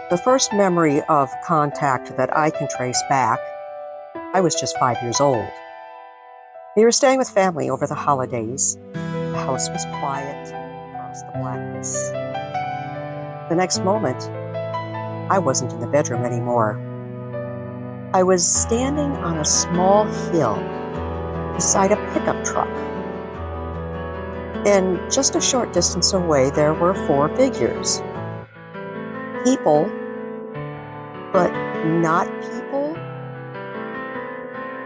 The first memory of contact that I can trace back, I was just 5 years old. We were staying with family over the holidays. The house was quiet across the blackness. The next moment, I wasn't in the bedroom anymore. I was standing on a small hill beside a pickup truck. And just a short distance away, there were 4 figures. People, but not people,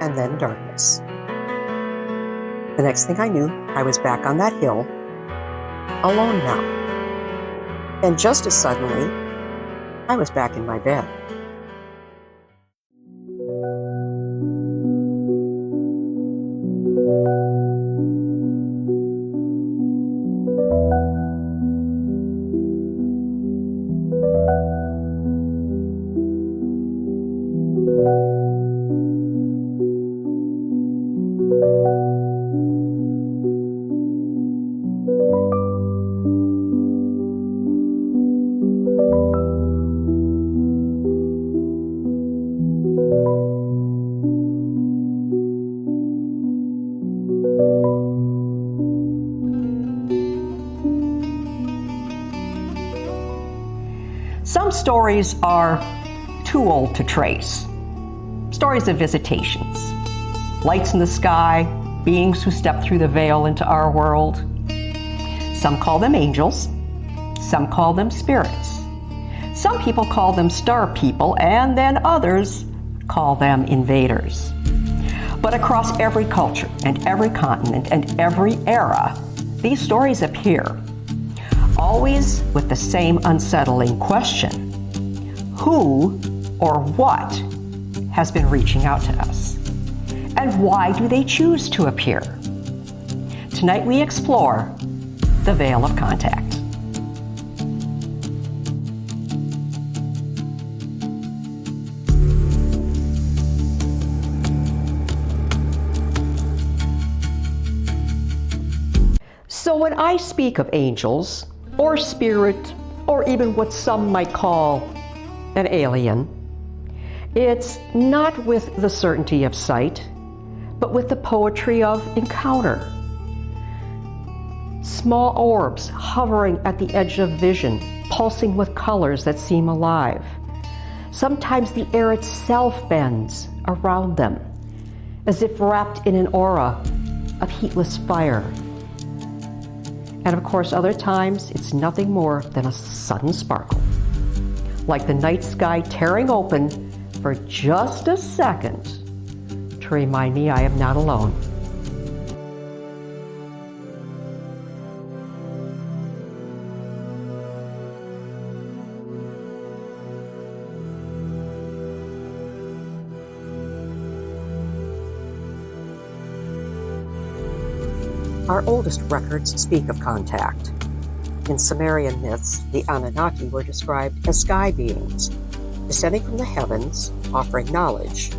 and then darkness. The next thing I knew, I was back on that hill, alone now. And just as suddenly, I was back in my bed. Some stories are too old to trace. Stories of visitations, lights in the sky, beings who step through the veil into our world. Some call them angels, some call them spirits. Some people call them star people, and then others call them invaders. But across every culture and every continent and every era, these stories appear. Always with the same unsettling question: who or what has been reaching out to us? And why do they choose to appear? Tonight we explore the veil of contact. So when I speak of angels, or spirit, or even what some might call an alien, it's not with the certainty of sight, but with the poetry of encounter. Small orbs hovering at the edge of vision, pulsing with colors that seem alive. Sometimes the air itself bends around them, as if wrapped in an aura of heatless fire. And of course, other times, it's nothing more than a sudden sparkle, like the night sky tearing open for just a second to remind me I am not alone. Our oldest records speak of contact. In Sumerian myths, the Anunnaki were described as sky beings, descending from the heavens, offering knowledge,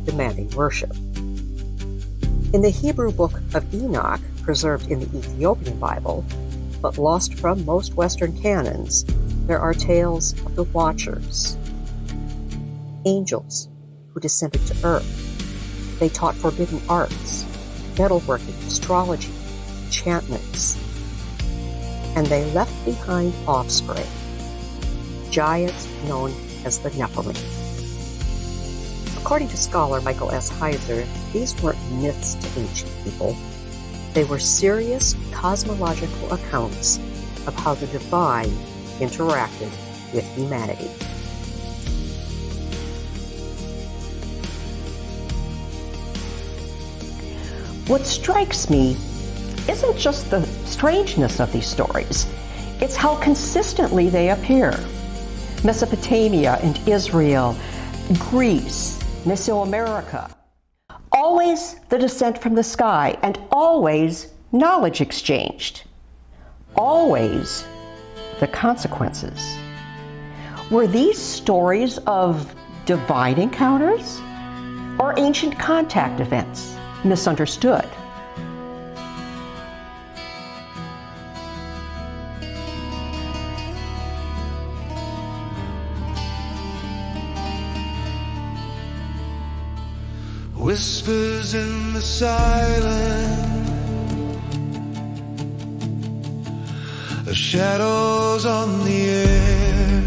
demanding worship. In the Hebrew book of Enoch, preserved in the Ethiopian Bible, but lost from most Western canons, there are tales of the Watchers, angels who descended to earth. They taught forbidden arts, metalworking, astrology, enchantments, and they left behind offspring, giants known as the Nephilim. According to scholar Michael S. Heiser, these weren't myths to ancient people. They were serious cosmological accounts of how the divine interacted with humanity. What strikes me isn't just the strangeness of these stories, it's how consistently they appear. Mesopotamia and Israel, Greece, Mesoamerica. Always the descent from the sky, and always knowledge exchanged. Always the consequences. Were these stories of divine encounters or ancient contact events misunderstood? Whispers in the silence, shadows on the air,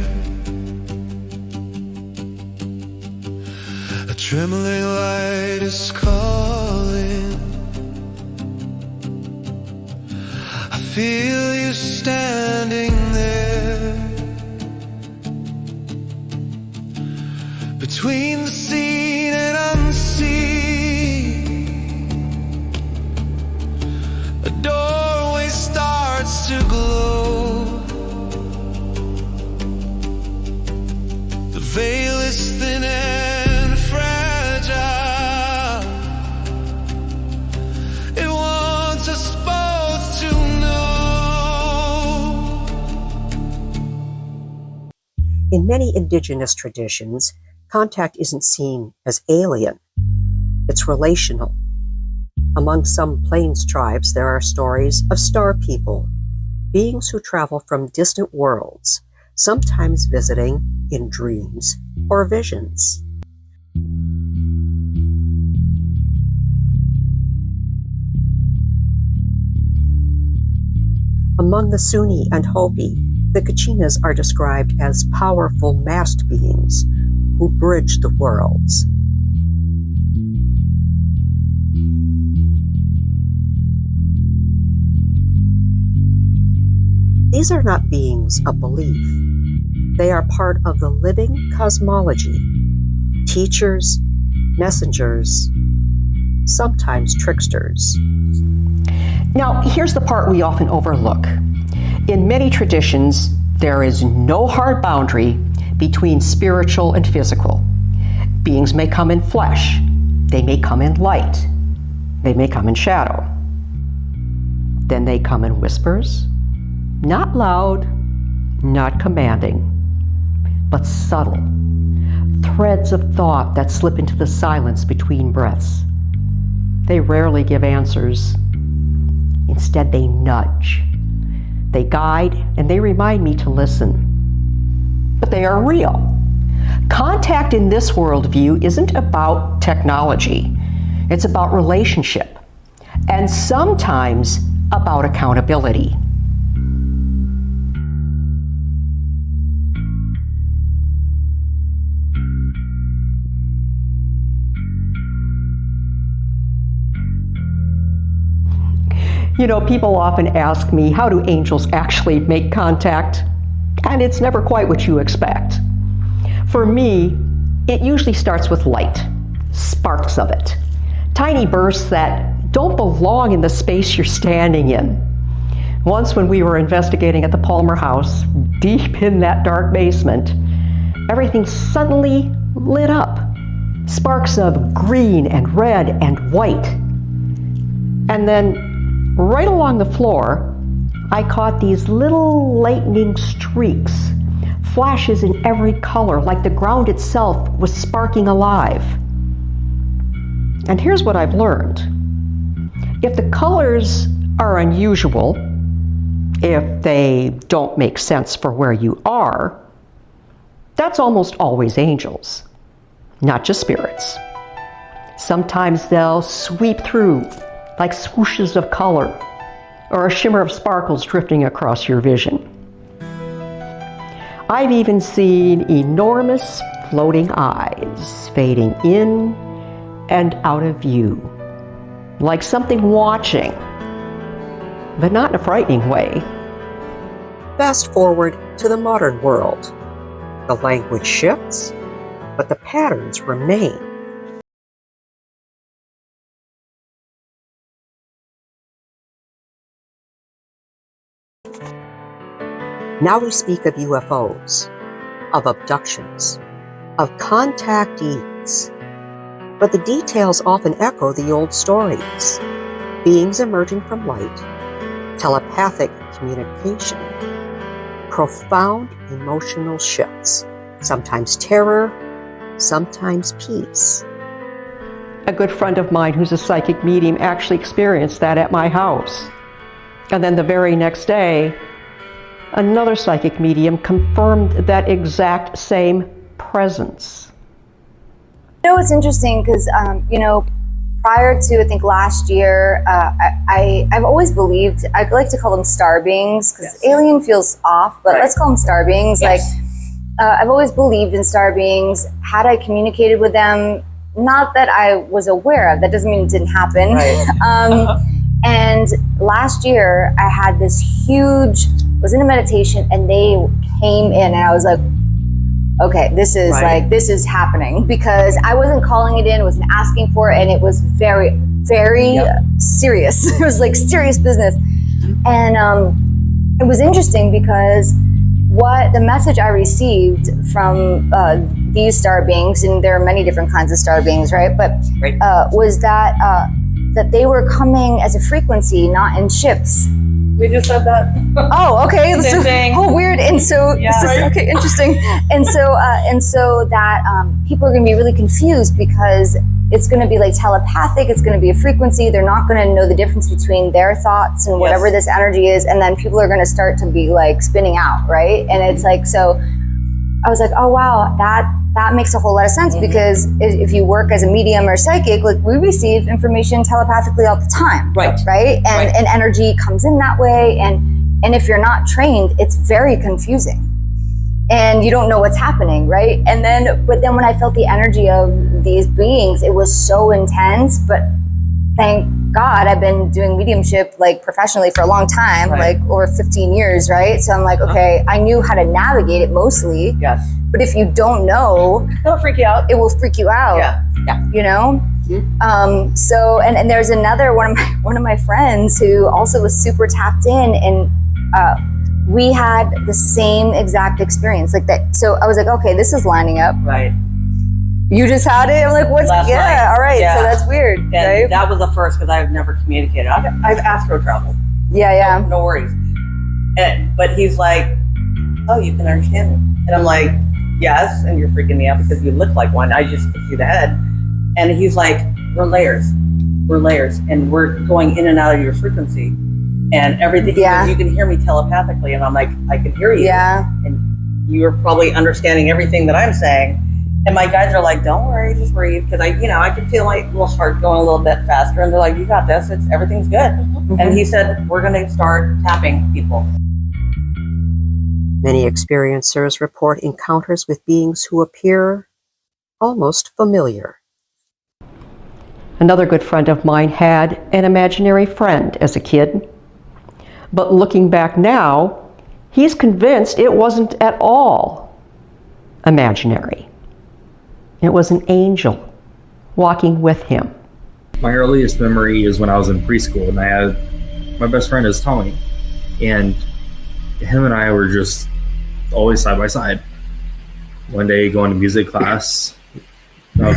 a trembling light is calling. I feel you standing there, between the seen and unseen. A doorway starts to glow. The veil is thin and fragile. It wants us both to know. In many indigenous traditions, contact isn't seen as alien. It's relational. Among some Plains tribes, there are stories of star people, beings who travel from distant worlds, sometimes visiting in dreams or visions. Among the Sunni and Hopi, the Kachinas are described as powerful masked beings who bridge the worlds. These are not beings of belief. They are part of the living cosmology, teachers, messengers, sometimes tricksters. Now, here's the part we often overlook. In many traditions, there is no hard boundary between spiritual and physical. Beings may come in flesh, they may come in light, they may come in shadow. Then they come in whispers, not loud, not commanding, but subtle, threads of thought that slip into the silence between breaths. They rarely give answers. Instead, they nudge. They guide, and they remind me to listen. But they are real. Contact in this worldview isn't about technology. It's about relationship, and sometimes about accountability. You know, people often ask me, how do angels actually make contact? And it's never quite what you expect. For me, it usually starts with light, sparks of it, tiny bursts that don't belong in the space you're standing in. Once when we were investigating at the Palmer House, deep in that dark basement, everything suddenly lit up. Sparks of green and red and white. And then right along the floor, I caught these little lightning streaks, flashes in every color, like the ground itself was sparking alive. And here's what I've learned. If the colors are unusual, if they don't make sense for where you are, that's almost always angels, not just spirits. Sometimes they'll sweep through like swooshes of color, or a shimmer of sparkles drifting across your vision. I've even seen enormous floating eyes fading in and out of view, like something watching, but not in a frightening way. Fast forward to the modern world. The language shifts, but the patterns remain. Now we speak of UFOs, of abductions, of contactees. But the details often echo the old stories. Beings emerging from light, telepathic communication, profound emotional shifts, sometimes terror, sometimes peace. A good friend of mine who's a psychic medium actually experienced that at my house. And then the very next day, another psychic medium confirmed that exact same presence. It's interesting because, prior to, I think, last year, I've always believed, I like to call them star beings, because alien feels off, but let's call them star beings. Yes. I've always believed in star beings. Had I communicated with them, not that I was aware of, that doesn't mean it didn't happen. Right. And last year, I had this huge, was in a meditation, and they came in, and I was like, okay, this is happening, because I wasn't calling it in, wasn't asking for it, and it was very, very serious. It was like serious business. And it was interesting because what the message I received from these star beings, and there are many different kinds of star beings, right? But was that that they were coming as a frequency, not in ships. We just said that. Oh, okay. Same thing. Oh, weird. And so, okay, interesting. And so that people are going to be really confused, because it's going to be like telepathic. It's going to be a frequency. They're not going to know the difference between their thoughts and whatever this energy is. And then people are going to start to be like spinning out, right? And it's like, so I was like, oh, wow, that makes a whole lot of sense, because if you work as a medium or psychic, like, we receive information telepathically all the time, right? And energy comes in that way, and if you're not trained, it's very confusing, and you don't know what's happening, right? But then when I felt the energy of these beings, it was so intense. But thank God, I've been doing mediumship like professionally for a long time, like over 15 years, right? So I'm like, okay, I knew how to navigate it mostly. Yes. But if you don't know, it'll freak you out. It will freak you out. Yeah. You know? So and there's another one of my friends who also was super tapped in, and we had the same exact experience like that. So I was like, okay, this is lining up. Right. You just had it? I'm like, what's Last night. All right. Yeah. So that's weird. And right? that was the first, because I've never communicated. I've astro traveled. Yeah. No worries. But he's like, oh, you can understand me. And I'm like, yes, and you're freaking me out because you look like one. I just could see the head. And he's like, we're layers, and we're going in and out of your frequency, and everything. You can hear me telepathically, and I'm like, I can hear you. Yeah. And you're probably understanding everything that I'm saying. And my guys are like, don't worry, just breathe, because I can feel my little heart going a little bit faster, and they're like, you got this. Everything's good. And he said, we're going to start tapping people. Many experiencers report encounters with beings who appear almost familiar. Another good friend of mine had an imaginary friend as a kid. But looking back now, he's convinced it wasn't at all imaginary. It was an angel walking with him. My earliest memory is when I was in preschool, and my best friend is Tommy, and him and I were just always side by side. One day going to music class,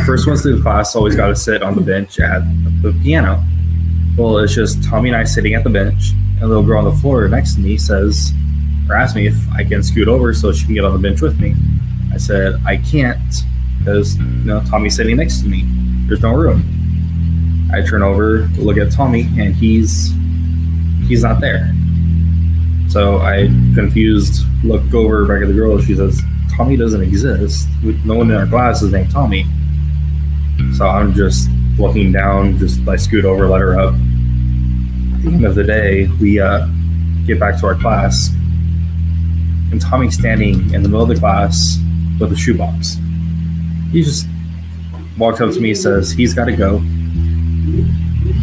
first ones to the class always got to sit on the bench at the piano. Well, it's just Tommy and I sitting at the bench, and a little girl on the floor next to me asked me if I can scoot over so she can get on the bench with me. I said, I can't, because Tommy's sitting next to me. There's no room. I turn over to look at Tommy, and he's not there. So I, confused, look over back at the girl. She says, Tommy doesn't exist. No one in our class is named Tommy. So I'm just looking down, I scoot over, let her up. At the end of the day, we get back to our class, and Tommy's standing in the middle of the class with a shoebox. He just walked up to me and says, he's got to go.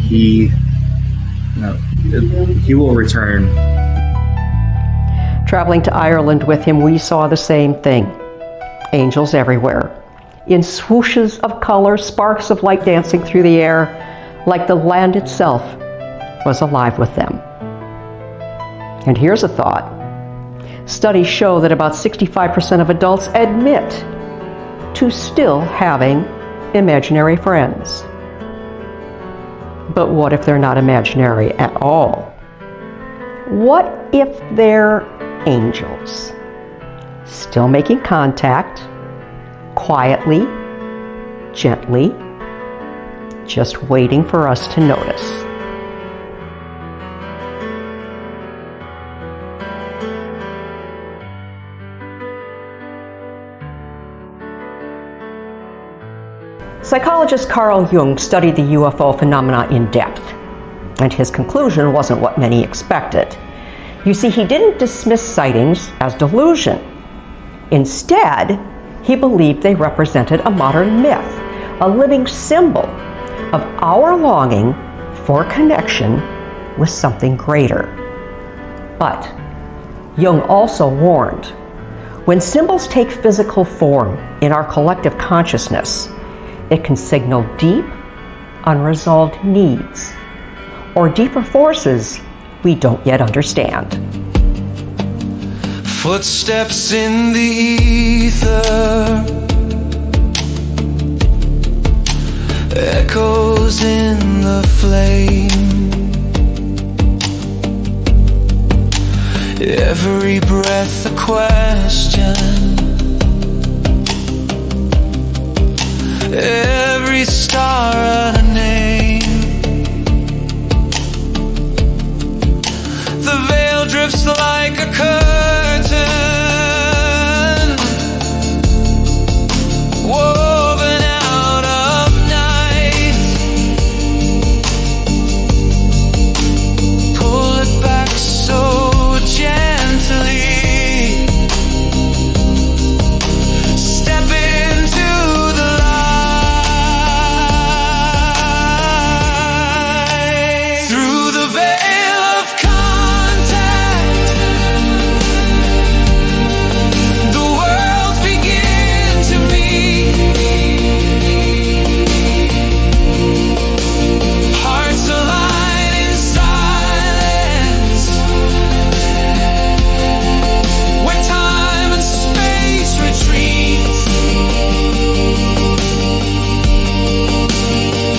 He will return. Traveling to Ireland with him, we saw the same thing. Angels everywhere. In swooshes of color, sparks of light dancing through the air, like the land itself was alive with them. And here's a thought. Studies show that about 65% of adults admit to still having imaginary friends. But what if they're not imaginary at all? What if they're angels, still making contact, quietly, gently, just waiting for us to notice? Psychologist Carl Jung studied the UFO phenomena in depth, and his conclusion wasn't what many expected. You see, he didn't dismiss sightings as delusion. Instead, he believed they represented a modern myth, a living symbol of our longing for connection with something greater. But Jung also warned, when symbols take physical form in our collective consciousness, it can signal deep, unresolved needs, or deeper forces we don't yet understand. Footsteps in the ether, echoes in the flame. Every breath a question, every star a name. The veil drifts like a curtain, woven out of night. Pull it back so gently. Step into the light. Through the veil of contact, the worlds begin to meet. Hearts align in silence, where time and space retreat.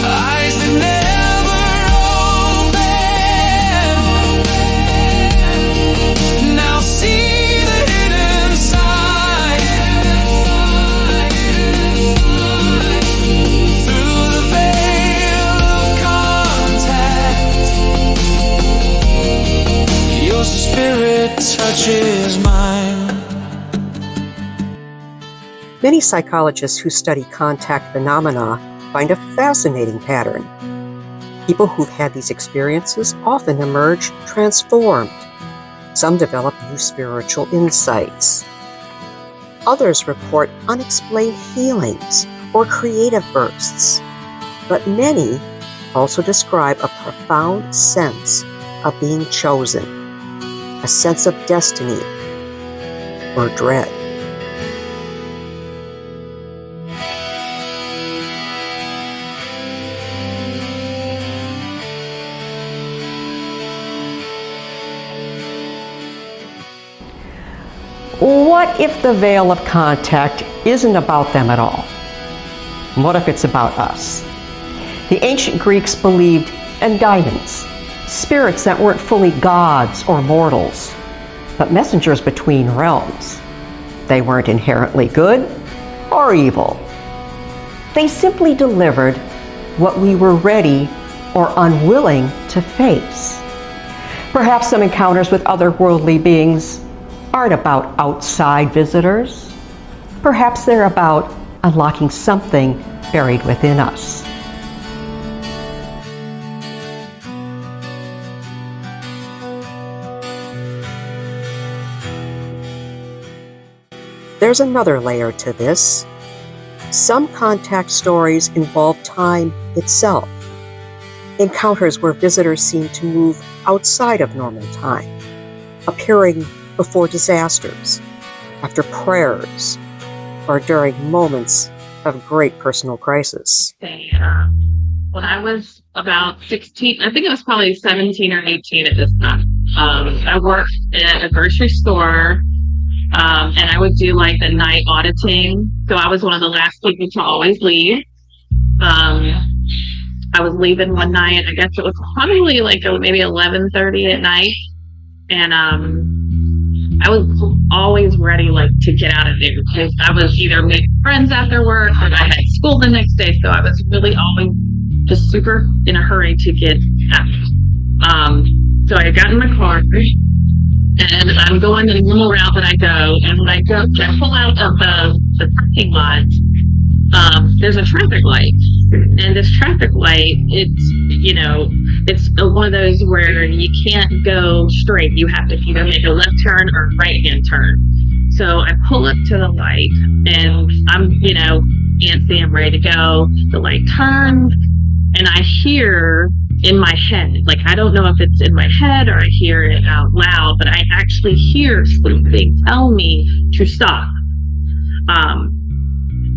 Eyes that never open, now see the hidden side. Through the veil of contact, your spirit touches mine. Many psychologists who study contact phenomena find a fascinating pattern. People who've had these experiences often emerge transformed. Some develop new spiritual insights. Others report unexplained healings or creative bursts. But many also describe a profound sense of being chosen, a sense of destiny or dread. What if the veil of contact isn't about them at all? What if it's about us? The ancient Greeks believed in guidance, spirits that weren't fully gods or mortals, but messengers between realms. They weren't inherently good or evil. They simply delivered what we were ready or unwilling to face. Perhaps some encounters with otherworldly beings aren't about outside visitors. Perhaps they're about unlocking something buried within us. There's another layer to this. Some contact stories involve time itself. Encounters where visitors seem to move outside of normal time, appearing before disasters, after prayers, or during moments of great personal crisis. When I was about 16, I think it was probably 17 or 18 at this time, I worked at a grocery store, and I would do like the night auditing. So I was one of the last people to always leave. I was leaving one night, I guess it was probably like maybe 11:30 at night, and I was always ready like to get out of there because I was either making friends after work or I had school the next day, so I was really always just super in a hurry to get out. So I got in my car and I'm going the normal route that I go, and when I pull out of the parking lot, there's a traffic light, and this traffic light, it's one of those where you can't go straight. You have to either make a left turn or a right hand turn. So I pull up to the light, and I'm antsy, I'm ready to go. The light turns, and I hear in my head, like, I don't know if it's in my head or I hear it out loud, but I actually hear something tell me to stop.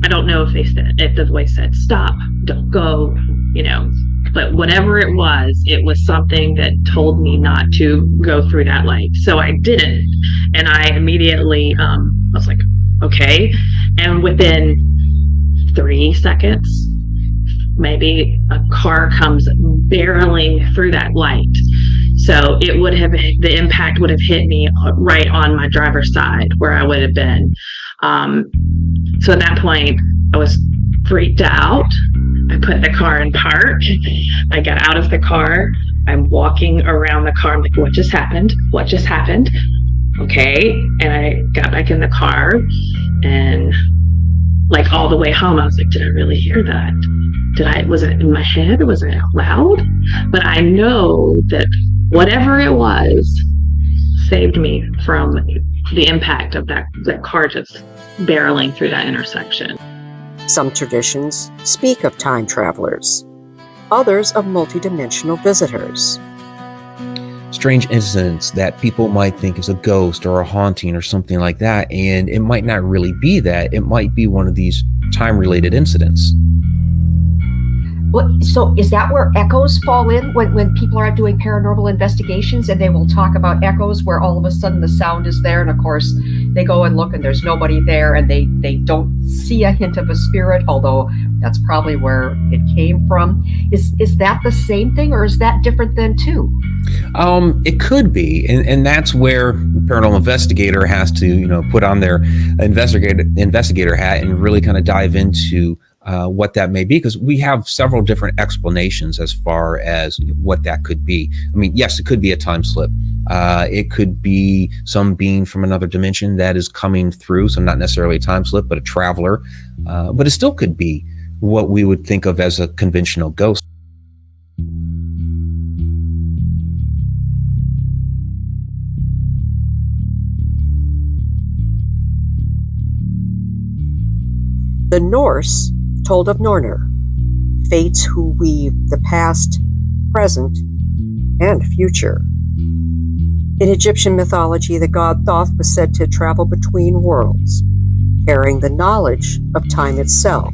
I don't know if the voice said stop, don't go, but whatever it was something that told me not to go through that light. So I didn't, and I immediately I was like, okay. And within 3 seconds, maybe, a car comes barreling through that light. So the impact would have hit me right on my driver's side where I would have been. So at that point, I was freaked out. I put the car in park. I got out of the car. I'm walking around the car. I'm like, what just happened? What just happened? Okay. And I got back in the car, and like all the way home, I was like, did I really hear that? Was it in my head, or was it out loud? But I know that whatever it was saved me from the impact of that car just barreling through that intersection. Some traditions speak of time travelers, others of multidimensional visitors. Strange incidents that people might think is a ghost or a haunting or something like that, and it might not really be that. It might be one of these time-related incidents. So is that where echoes fall in when people are doing paranormal investigations, and they will talk about echoes where all of a sudden the sound is there, and of course they go and look and there's nobody there, and they don't see a hint of a spirit, although that's probably where it came from. Is that the same thing, or is that different then too? It could be, and that's where the paranormal investigator has to put on their investigator hat and really kind of dive into what that may be, because we have several different explanations as far as what that could be. I mean, yes, it could be a time slip. It could be some being from another dimension that is coming through, so not necessarily a time slip, but a traveler. But it still could be what we would think of as a conventional ghost. The Norse told of Nornir, fates who weave the past, present, and future. In Egyptian mythology, the god Thoth was said to travel between worlds, carrying the knowledge of time itself.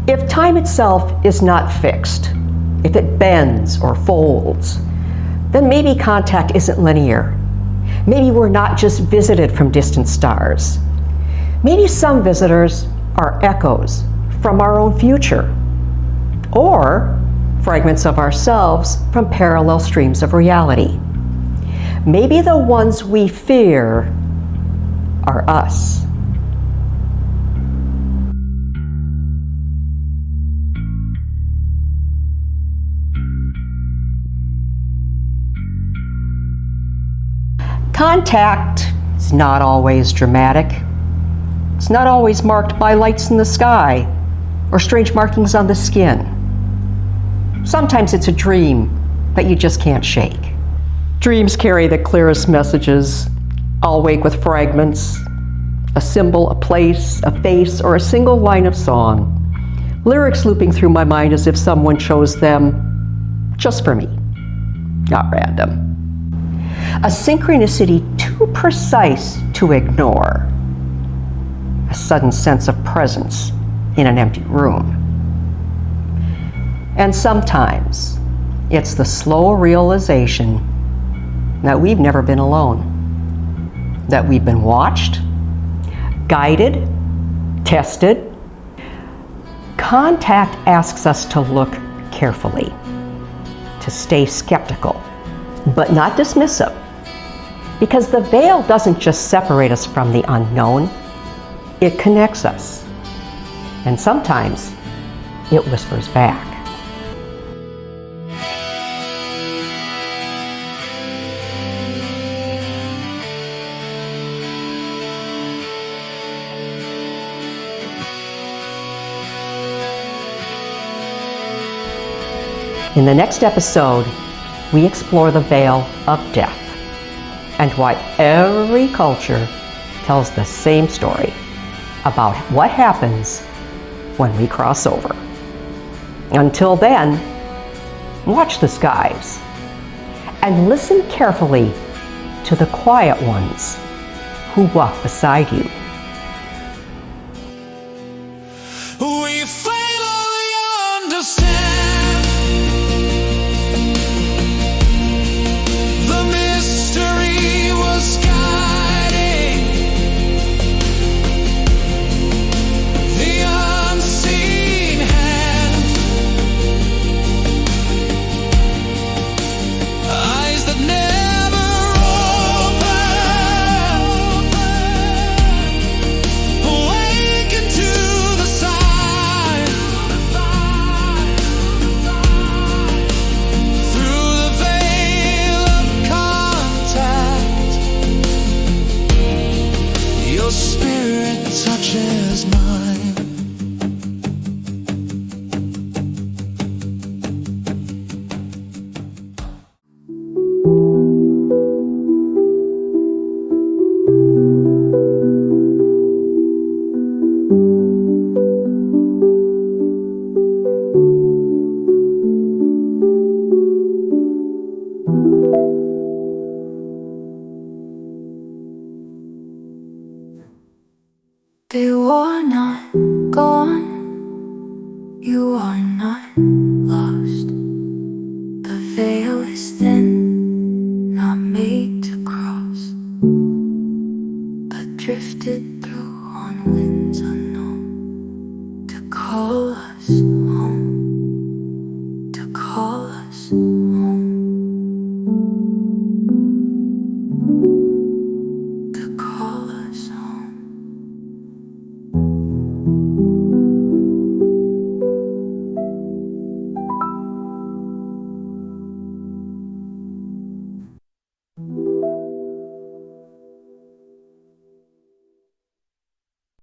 If time itself is not fixed, if it bends or folds, then maybe contact isn't linear. Maybe we're not just visited from distant stars. Maybe some visitors are echoes from our own future, or fragments of ourselves from parallel streams of reality. Maybe the ones we fear are us. Contact is not always dramatic. It's not always marked by lights in the sky or strange markings on the skin. Sometimes it's a dream that you just can't shake. Dreams carry the clearest messages. I'll wake with fragments, a symbol, a place, a face, or a single line of song. Lyrics looping through my mind as if someone chose them just for me, not random. A synchronicity too precise to ignore. A sudden sense of presence in an empty room. And sometimes it's the slow realization that we've never been alone, that we've been watched, guided, tested, Contact asks us to look carefully, to stay skeptical, but not dismissive, because the veil doesn't just separate us from the unknown, it connects us, and sometimes it whispers back. In the next episode, we explore the veil of death and why every culture tells the same story about what happens when we cross over. Until then, watch the skies and listen carefully to the quiet ones who walk beside you. We finally understand the mystery was guiding the unseen hand, eyes that never open, awaken to the sign through the veil of contact. Your spirit touches mine. You are not gone. You are not